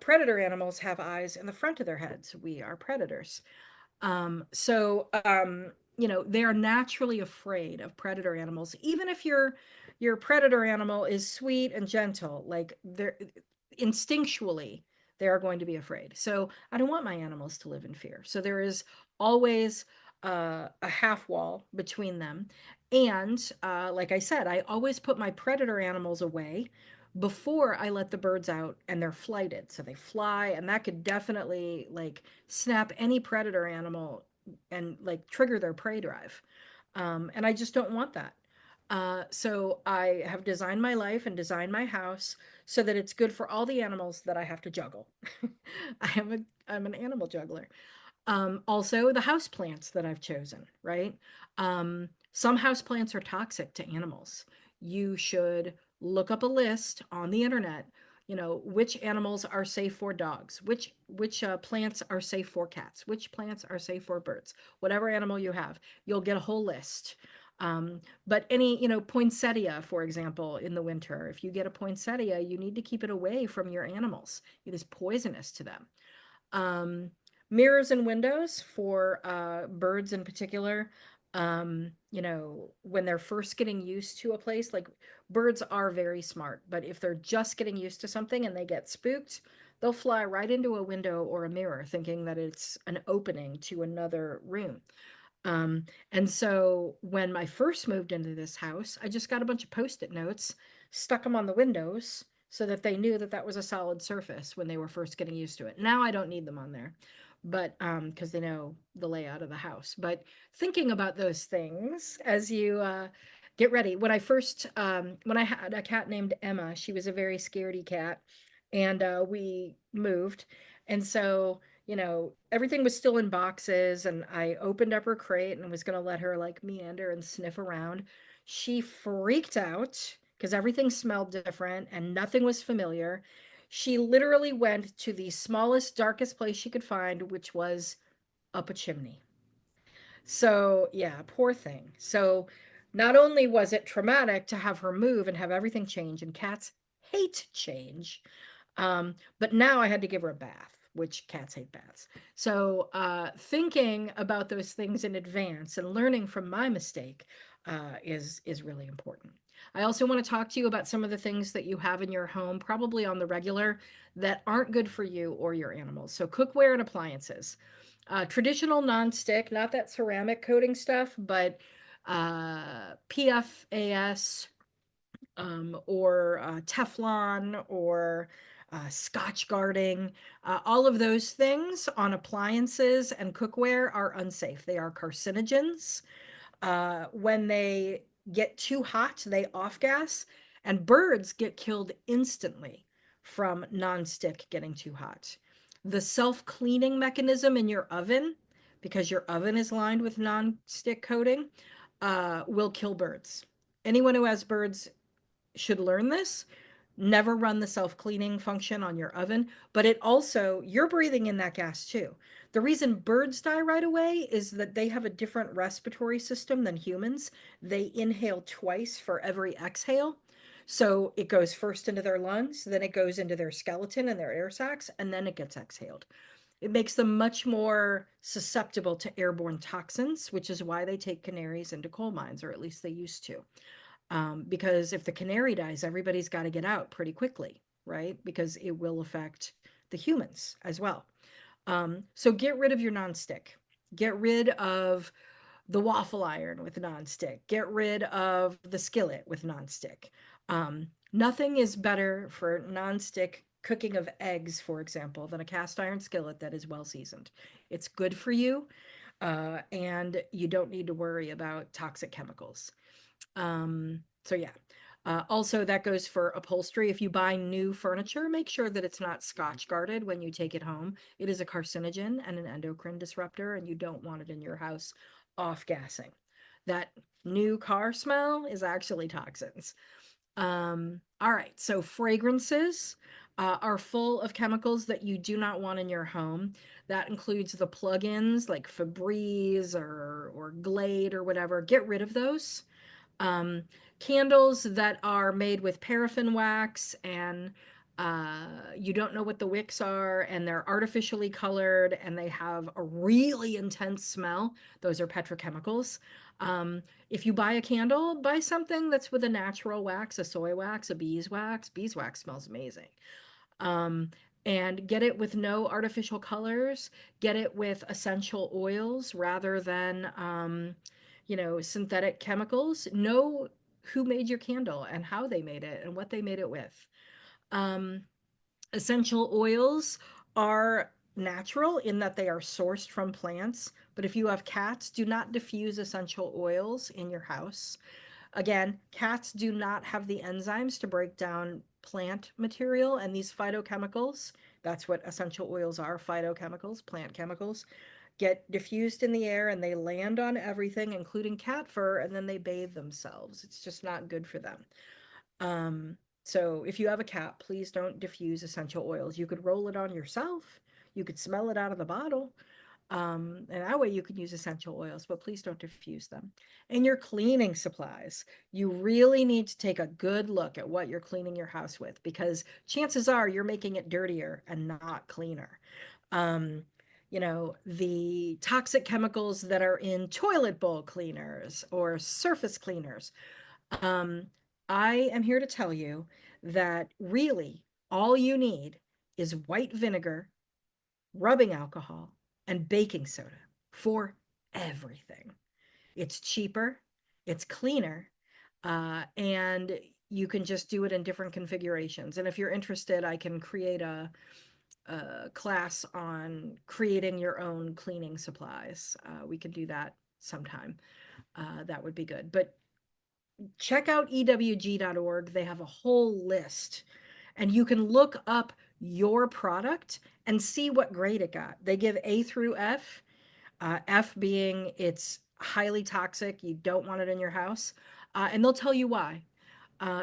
Predator animals have eyes in the front of their heads. We are predators. They are naturally afraid of predator animals, even if your predator animal is sweet and gentle, like they're instinctually they are going to be afraid. So I don't want my animals to live in fear. So there is always a half wall between them. And like I said, I always put my predator animals away before I let the birds out and they're flighted. So they fly, and that could definitely like snap any predator animal and like trigger their prey drive. And I just don't want that. So I have designed my life and designed my house so that it's good for all the animals that I have to juggle. I'm an animal juggler. Also, the house plants that I've chosen, right? Some house plants are toxic to animals. You should look up a list on the internet, which animals are safe for dogs, which plants are safe for cats, which plants are safe for birds, whatever animal you have, you'll get a whole list. But any, poinsettia, for example, in the winter, if you get a poinsettia, you need to keep it away from your animals. It is poisonous to them. um, Mirrors and windows for birds in particular. When they're first getting used to a place, like birds are very smart, but if they're just getting used to something and they get spooked, they'll fly right into a window or a mirror thinking that it's an opening to another room. And so when I first moved into this house, I just got a bunch of post-it notes, stuck them on the windows so that they knew that that was a solid surface when they were first getting used to it. Now I don't need them on there, but because they know the layout of the house. But thinking about those things as you get ready. When I had a cat named Emma, she was a very scaredy cat, and we moved. And so everything was still in boxes, and I opened up her crate and was going to let her like meander and sniff around. She freaked out because everything smelled different and nothing was familiar. She literally went to the smallest, darkest place she could find, which was up a chimney. So, yeah, poor thing. So, not only was it traumatic to have her move and have everything change, and cats hate change, but now I had to give her a bath, which cats hate baths. So, thinking about those things in advance and learning from my mistake is really important. I also want to talk to you about some of the things that you have in your home, probably on the regular, that aren't good for you or your animals. So, cookware and appliances. Traditional nonstick, not that ceramic coating stuff, but PFAS, or Teflon, or Scotch guarding. All of those things on appliances and cookware are unsafe. They are carcinogens. When they get too hot, they off gas, and birds get killed instantly from nonstick getting too hot. The self-cleaning mechanism in your oven, because your oven is lined with nonstick coating, will kill birds. Anyone who has birds should learn this. Never run the self-cleaning function on your oven, but it also, you're breathing in that gas too. The reason birds die right away is that they have a different respiratory system than humans. They inhale twice for every exhale. So it goes first into their lungs, then it goes into their skeleton and their air sacs, and then it gets exhaled. It makes them much more susceptible to airborne toxins, which is why they take canaries into coal mines, or at least they used to. Because if the canary dies, everybody's got to get out pretty quickly, right? Because it will affect the humans as well. So get rid of your nonstick. Get rid of the waffle iron with nonstick. Get rid of the skillet with nonstick. Nothing is better for nonstick cooking of eggs, for example, than a cast iron skillet that is well seasoned. It's good for you. And you don't need to worry about toxic chemicals. So yeah. Also, that goes for upholstery. If you buy new furniture, make sure that it's not scotch guarded when you take it home. It is a carcinogen and an endocrine disruptor, and you don't want it in your house off gassing. That new car smell is actually toxins. All right, so fragrances are full of chemicals that you do not want in your home. That includes the plugins like Febreze or Glade or whatever. Get rid of those. um, Candles that are made with paraffin wax and you don't know what the wicks are and they're artificially colored and they have a really intense smell. Those are petrochemicals. If you buy a candle, buy something that's with a natural wax, a soy wax, a beeswax. Beeswax smells amazing. um, and get it with no artificial colors, get it with essential oils rather than, synthetic chemicals. Know who made your candle and how they made it and what they made it with. Um, Essential oils are natural in that they are sourced from plants, but if you have cats, do not diffuse essential oils in your house. Again, cats do not have the enzymes to break down plant material, and these phytochemicals, that's what essential oils are, phytochemicals, plant chemicals, get diffused in the air and they land on everything, including cat fur, and then they bathe themselves. It's just not good for them. Um, so if you have a cat, please don't diffuse essential oils. You could roll it on yourself, you could smell it out of the bottle, and that way you can use essential oils, but please don't diffuse them. And your cleaning supplies, you really need to take a good look at what you're cleaning your house with because chances are you're making it dirtier and not cleaner. Um, the toxic chemicals that are in toilet bowl cleaners or surface cleaners. Um, I am here to tell you that really all you need is white vinegar, rubbing alcohol, and baking soda for everything. It's cheaper, it's cleaner, and you can just do it in different configurations. And if you're interested, I can create a class on creating your own cleaning supplies. We can do that sometime. That would be good. But check out ewg.org. They have a whole list, and you can look up your product and see what grade it got. They give A through F, F being it's highly toxic, you don't want it in your house, and they'll tell you why.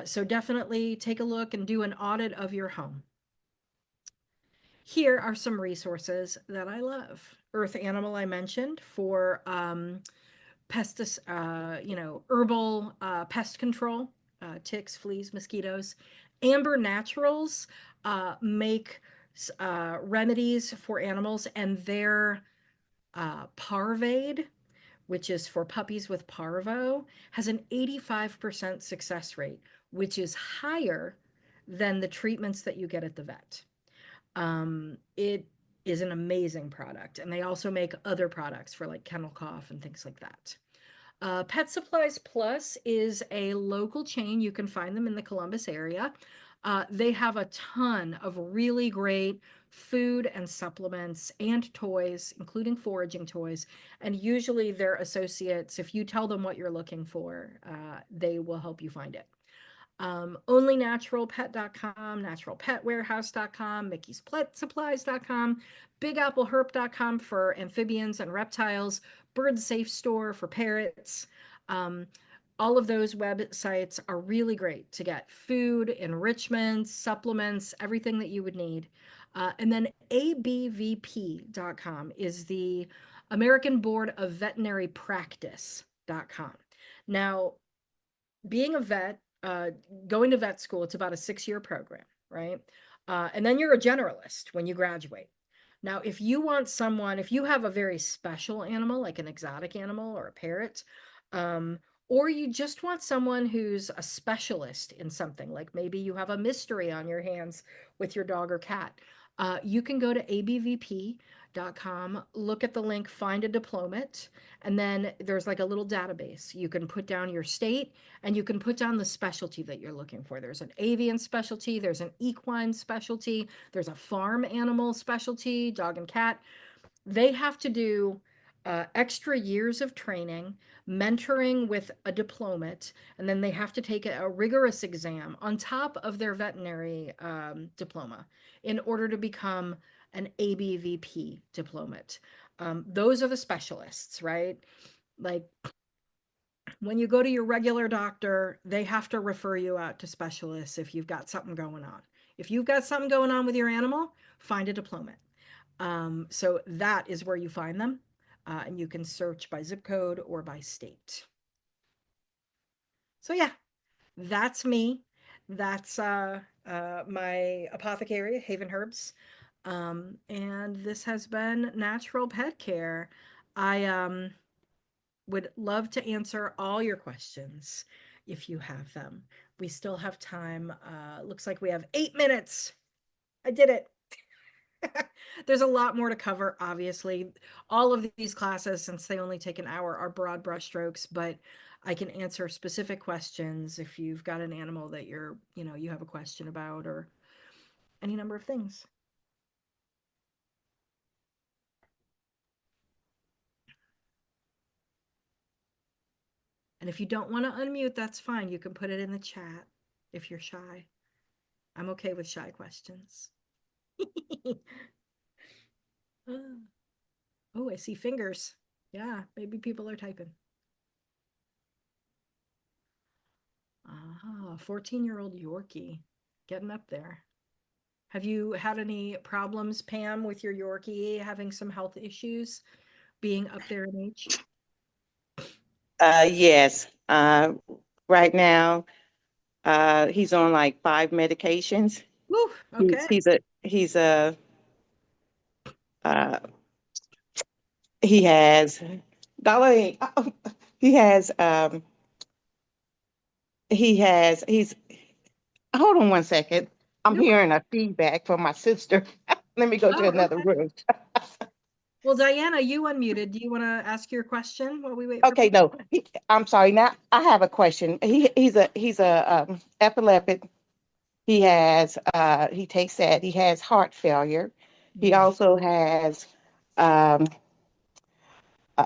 So definitely take a look and do an audit of your home. Here are some resources that I love. Earth Animal, I mentioned for herbal pest control, ticks, fleas, mosquitoes. Amber Naturals make remedies for animals, and their Parvade, which is for puppies with parvo, has an 85% success rate, which is higher than the treatments that you get at the vet. It is an amazing product, and they also make other products for like kennel cough and things like that. Pet Supplies Plus is a local chain. You can find them in the Columbus area. They have a ton of really great food and supplements and toys, including foraging toys. And usually their associates, if you tell them what you're looking for, they will help you find it. OnlyNaturalPet.com, NaturalPetWarehouse.com, Mickey'sPetSupplies.com, BigAppleHerp.com for amphibians and reptiles, Bird Safe Store for parrots. Um, all of those websites are really great to get food, enrichments, supplements, everything that you would need. And then ABVP.com is the American Board of Veterinary Practice.com. Now, being a vet, going to vet school, it's about a 6-year program, right? And then you're a generalist when you graduate. Now, if you have a very special animal, like an exotic animal or a parrot, um, or you just want someone who's a specialist in something, like maybe you have a mystery on your hands with your dog or cat, you can go to abvp.com, look at the link, find a diplomate, and then there's like a little database. You can put down your state and you can put down the specialty that you're looking for. There's an avian specialty, there's an equine specialty, there's a farm animal specialty, dog and cat. They have to do extra years of training, mentoring with a diplomate, and then they have to take a rigorous exam on top of their veterinary diploma in order to become an ABVP diplomate. Those are the specialists, right? Like when you go to your regular doctor, they have to refer you out to specialists if you've got something going on. If you've got something going on with your animal, find a diplomate. So that is where you find them. And you can search by zip code or by state. So yeah, that's me. That's my apothecary, Haven Herbs. And this has been Natural Pet Care. I would love to answer all your questions if you have them. We still have time. Looks like we have 8 minutes. I did it. There's a lot more to cover, obviously. All of these classes, since they only take an hour, are broad brushstrokes, but I can answer specific questions if you've got an animal that you have a question about or any number of things. And if you don't want to unmute, that's fine. You can put it in the chat if you're shy. I'm okay with shy questions. Oh, I see fingers. Yeah, maybe people are typing. Ah, 14-year-old Yorkie getting up there. Have you had any problems, Pam, with your Yorkie having some health issues being up there in age? Yes. Right now, he's on like 5 medications. Woo, He's okay. he's a he's a uh, he has golly he has he's hold on 1 second. I'm No problem. hearing a feedback from my sister. Let me go to Oh, another okay. room. Well, Diana, you unmuted. Do you want to ask your question while we wait for Okay, people? no, I'm sorry. Now I have a question. He's a epileptic. He takes that. He has heart failure. He Mm, also has um,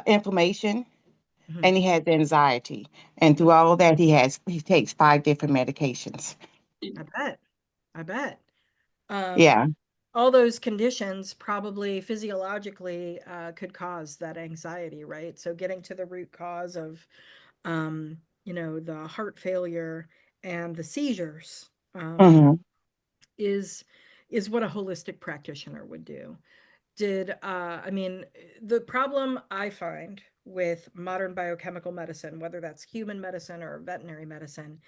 inflammation, mhm. and he has anxiety. And through all of that, he takes 5 different medications. I bet. I bet. Um, Yeah. all those conditions probably physiologically could cause that anxiety, right? So getting to the root cause of, the heart failure and the seizures Hmm. is is what a holistic practitioner would do. I mean, the problem I find with modern biochemical medicine, whether that's human medicine or veterinary medicine,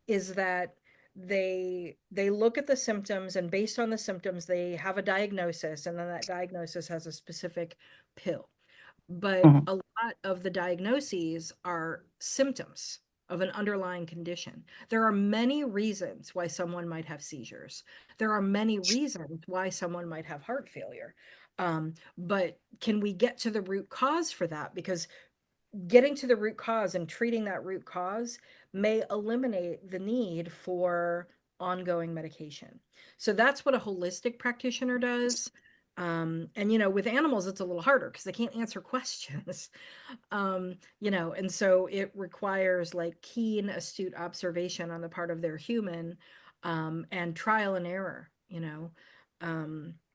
is that they look at the symptoms, and based on the symptoms they have a diagnosis, and then that diagnosis has a specific pill. But Hmm. a lot of the diagnoses are symptoms of an underlying condition. There are many reasons why someone might have seizures. There are many reasons why someone might have heart failure. But can we get to the root cause for that? Because getting to the root cause and treating that root cause may eliminate the need for ongoing medication. So that's what a holistic practitioner does. And with animals, it's a little harder because they can't answer questions. And so it requires like keen, astute observation on the part of their human, and trial and error,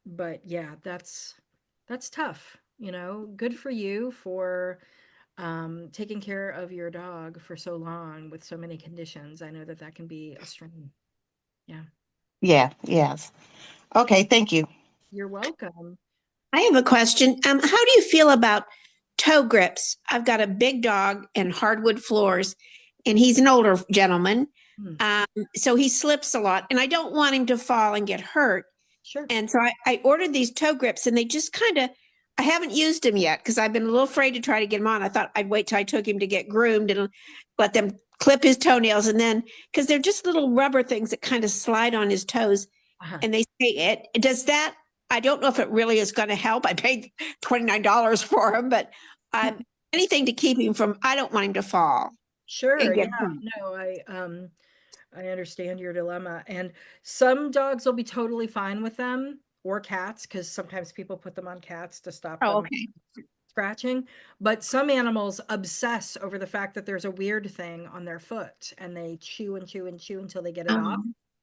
But yeah, that's tough, Good for you for taking care of your dog for so long with so many conditions. I know that that can be a strain. Yeah. Yeah. Yes. Okay. Thank you. You're welcome. I have a question. How do you feel about toe grips? I've got a big dog and hardwood floors, and he's an older gentleman. Hmm. Um, so he slips a lot, and I don't want him to fall and get hurt. Sure. And so I ordered these toe grips, and they just I haven't used them yet because I've been a little afraid to try to get him on. I thought I'd wait till I took him to get groomed and let them clip his toenails. And then, because they're just little rubber things that kind of slide on his toes, Uh-huh. and they say does that, I don't know if it really is going to help. I paid $29 for him, but um, anything to keep him from, I don't want him to fall Sure. and Yeah. get hurt. No, I understand your dilemma. And some dogs will be totally fine with them, or cats, because sometimes people put them on cats to stop Oh, them okay. scratching, but some animals obsess over the fact that there's a weird thing on their foot and they chew and chew and chew until they get it off.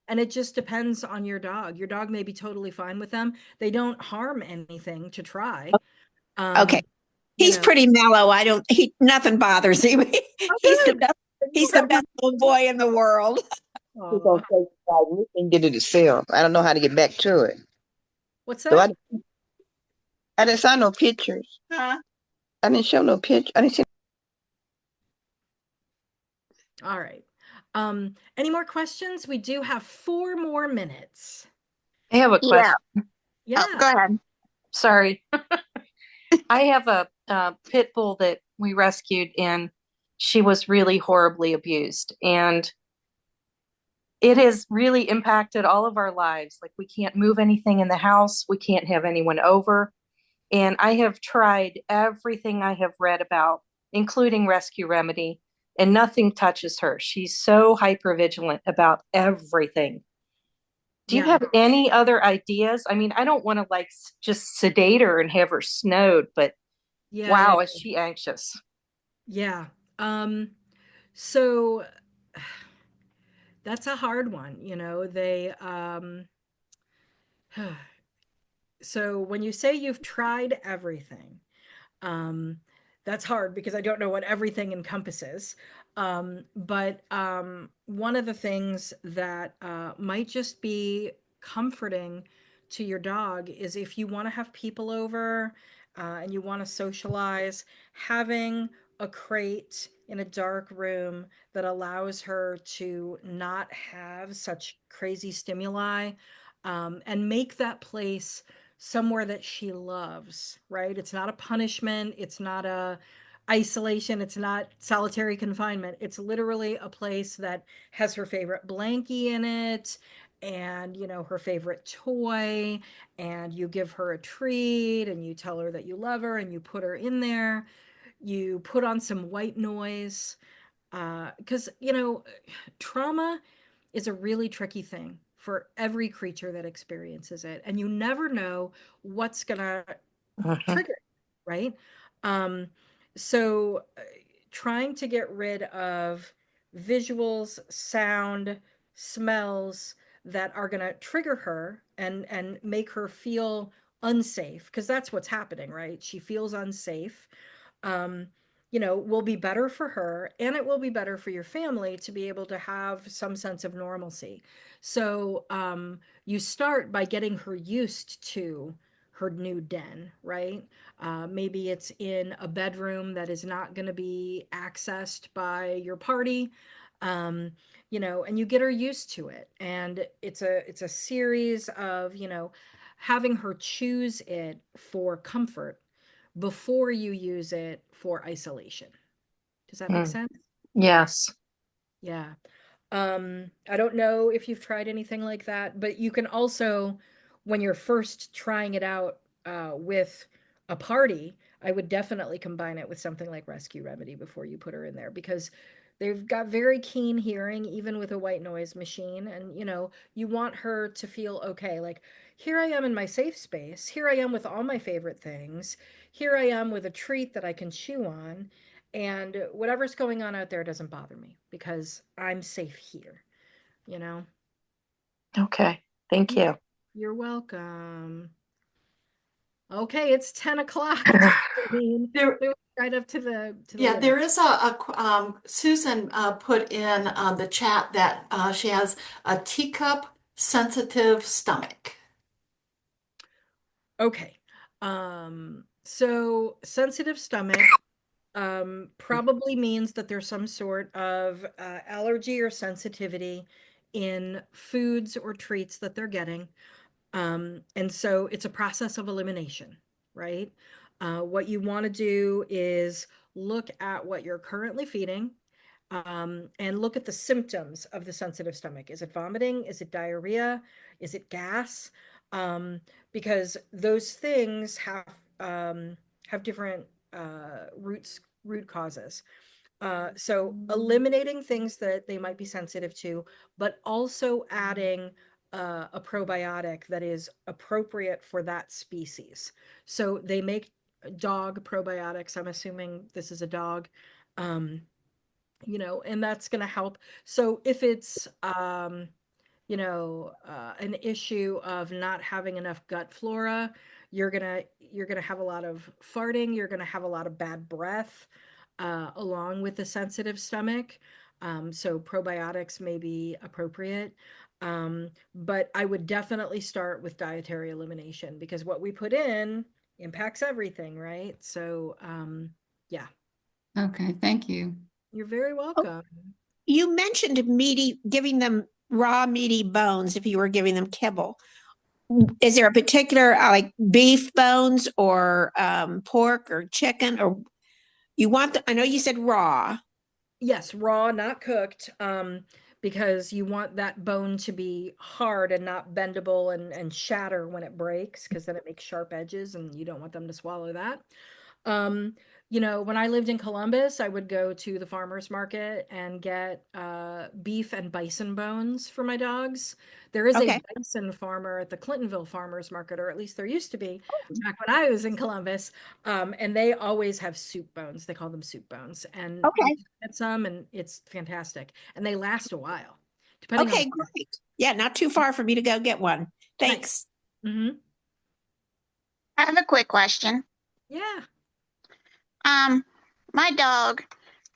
And it just depends on your dog. Your dog may be totally fine with them. They don't harm anything to try. Okay. You He's know, pretty mellow. Nothing bothers him. oh, He's the good. best, he's the best little boy in the world. He's gonna Aw. take it and get it himself. I don't know how to get back to it. What's So that? I didn't sign no pictures. Huh? I didn't show no picture. I didn't see. All right. Any more questions? We do have 4 more minutes. I have a Yeah. question. Yeah. Go ahead. Sorry. I have a pit bull that we rescued, and she was really horribly abused. And it has really impacted all of our lives. Like, we can't move anything in the house, we can't have anyone over. And I have tried everything I have read about, including rescue remedy, and nothing touches her. She's so hyper vigilant about everything. Do you Yeah. have any other ideas? I mean, I don't want to like just sedate her and have her snowed, but Yeah. wow, is she anxious? Yeah. So that's a hard one, they so when you say you've tried everything, um, that's hard because I don't know what everything encompasses. But one of the things that might just be comforting to your dog is if you want to have people over and you want to socialize, having a crate in a dark room that allows her to not have such crazy stimuli, and make that place somewhere that she loves, right? It's not a punishment, it's not a isolation, it's not solitary confinement. It's literally a place that has her favorite blankie in it and, her favorite toy, and you give her a treat and you tell her that you love her and you put her in there. You put on some white noise because, trauma is a really tricky thing for every creature that experiences it, and you never know what's gonna Mhm. trigger, right? Um, so trying to get rid of visuals, sound, smells that are gonna trigger her and make her feel unsafe, because that's what's happening, right? She feels unsafe. um, will be better for her, and it will be better for your family to be able to have some sense of normalcy. So you start by getting her used to her new den, right? Maybe it's in a bedroom that is not going to be accessed by your party. And you get her used to it, and it's a series of having her choose it for comfort before you use it for isolation. Does that make Mm. sense? Yes. Yeah. I don't know if you've tried anything like that, but you can also, when you're first trying it out with a party, I would definitely combine it with something like Rescue Remedy before you put her in there, because they've got very keen hearing, even with a white noise machine. And, you want her to feel okay. Like, here I am in my safe space. Here I am with all my favorite things. Here I am with a treat that I can chew on, and whatever's going on out there doesn't bother me because I'm safe here, you know? Okay. Thank Okay. you. You're welcome. Okay, it's 10 o'clock. Jolene. There, We went right up to the yeah, limit. there is Susan put in the chat that she has a teacup sensitive stomach. Okay. So sensitive stomach probably means that there's some sort of allergy or sensitivity in foods or treats that they're getting. And so it's a process of elimination, right? What you want to do is look at what you're currently feeding, and look at the symptoms of the sensitive stomach. Is it vomiting? Is it diarrhea? Is it gas? Because those things have different root causes. So eliminating things that they might be sensitive to, but also adding a probiotic that is appropriate for that species. So they make dog probiotics. I'm assuming this is a dog. Um, and that's going to help. So if it's an issue of not having enough gut flora, you're gonna have a lot of farting, you're gonna have a lot of bad breath, along with a sensitive stomach. So probiotics may be appropriate. But I would definitely start with dietary elimination because what we put in impacts everything, right? So yeah, Okay, thank you. you're very welcome. You mentioned meaty, giving them raw meaty bones if you were giving them kibble. Is there a particular like beef bones or pork or chicken or you want I know you said raw. Yes, raw, not cooked, because you want that bone to be hard and not bendable and shatter when it breaks, because then it makes sharp edges and you don't want them to swallow that. Um, when I lived in Columbus, I would go to the farmer's market and get beef and bison bones for my dogs. There is a Okay. bison farmer at the Clintonville Farmer's Market, or at least there used to be back when I was in Columbus. And they always have soup bones. They call them soup bones. And you Okay. can get some, and it's fantastic. And they last a while, depending on Okay, great. Yeah, not too far for me to go get one. Thanks. hmm I have a quick question. Yeah. My dog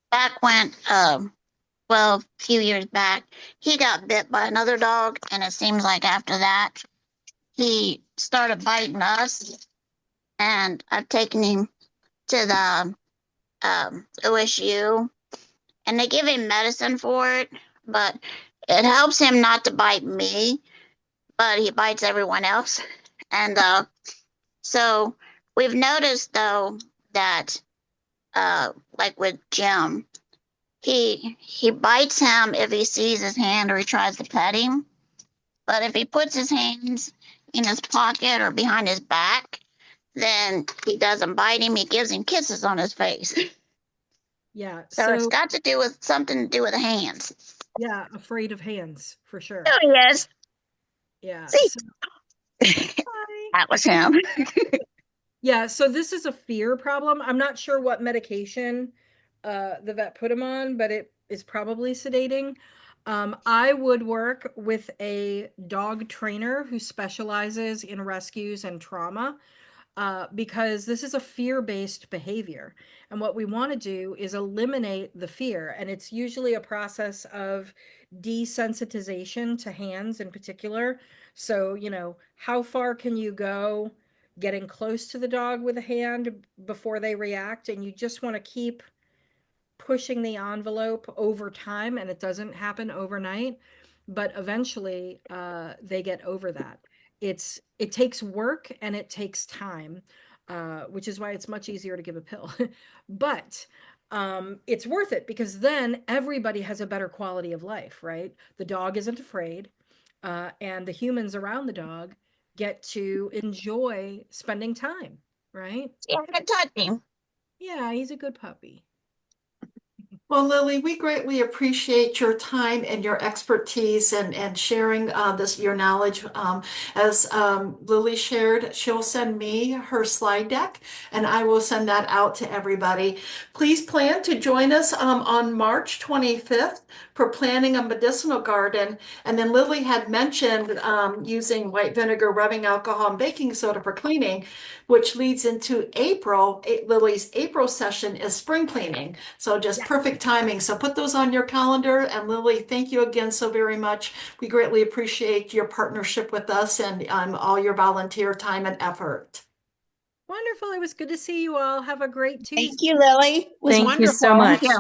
back when, well, a few years back, he got bit by another dog, and it seems like after that, he started biting us. And I've taken him to the OSU, and they give him medicine for it, but it helps him not to bite me, but he bites everyone else. And so we've noticed though that like with Jim, he bites him if he sees his hand or he tries to pet him. But if he puts his hands in his pocket or behind his back, then he doesn't bite him. He gives him kisses on his face. Yeah. So it's got to do with something to do with the hands. Yeah, afraid of hands for sure. There he is. Yeah. See? So, That was him. yeah, so this is a fear problem. I'm not sure what medication the vet put him on, but it is probably sedating. I would work with a dog trainer who specializes in rescues and trauma, because this is a fear-based behavior. And what we want to do is eliminate the fear. And it's usually a process of desensitization to hands in particular. So, how far can you go getting close to the dog with a hand before they react? And you just want to keep pushing the envelope over time, and it doesn't happen overnight, but eventually they get over that. It takes work and it takes time, which is why it's much easier to give a pill. But it's worth it because then everybody has a better quality of life, right? The dog isn't afraid, and the humans around the dog get to enjoy spending time, right? Yeah, I can touch him. Yeah, he's a good puppy. Well, Lily, we greatly appreciate your time and your expertise and sharing your knowledge. As Lily shared, she'll send me her slide deck, and I will send that out to everybody. Please plan to join us on March 25th for planting a medicinal garden. And then Lily had mentioned using white vinegar, rubbing alcohol, and baking soda for cleaning, which leads into April. Lily's April session is spring cleaning. So just perfect timing. So put those on your calendar. And Lily, thank you again so very much. We greatly appreciate your partnership with us and all your volunteer time and effort. Wonderful. It was good to see you all. Have a great Tuesday. Thank you, Lily. It was Thank you so wonderful. much. Yeah.